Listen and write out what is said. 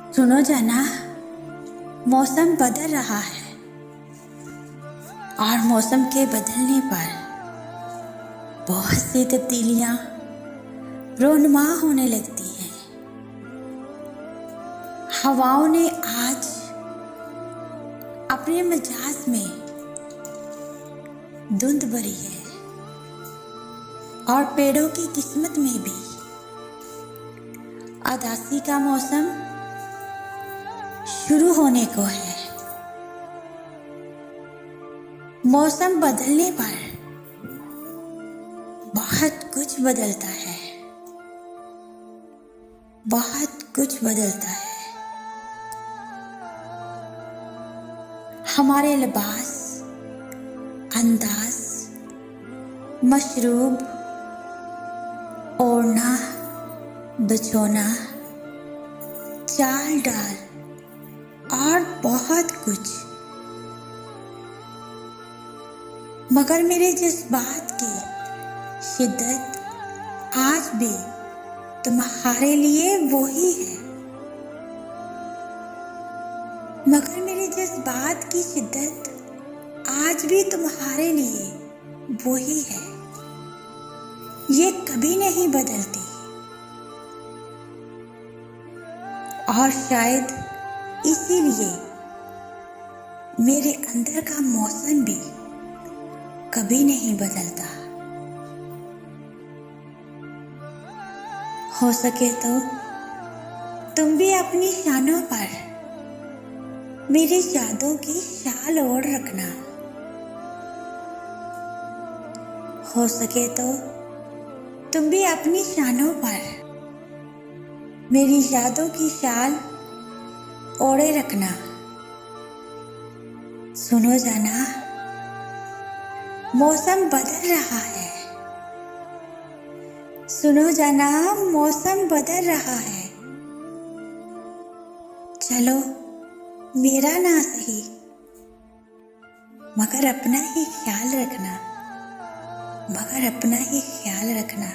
सुनो जाना, मौसम बदल रहा है और मौसम के बदलने पर बहुत सी तब्दीलियां रोनुमा होने लगती हैं। हवाओं ने आज अपने मिजाज में धुंध भरी है और पेड़ों की किस्मत में भी उदासी का मौसम शुरू होने को है। मौसम बदलने पर बहुत कुछ बदलता है, बहुत कुछ बदलता है। हमारे लिबास, अंदाज, मशरूब, ओढ़ना, बिछोना, चाल डाल और बहुत कुछ। मगर मेरे जज्बात की शिद्दत आज भी तुम्हारे लिए वही है। मगर मेरे जज्बात की शिद्दत आज भी तुम्हारे लिए वही है। ये कभी नहीं बदलती और शायद इसीलिए मेरे अंदर का मौसम भी कभी नहीं बदलता। हो सके तो तुम भी अपनी शानों पर मेरी यादों की शाल ओढ़ रखना। हो सके तो तुम भी अपनी शानों पर मेरी यादों की शाल ओढ़े रखना। सुनो जाना, मौसम बदल रहा है। सुनो जाना, मौसम बदल रहा है। चलो मेरा ना सही, मगर अपना ही ख्याल रखना, मगर अपना ही ख्याल रखना।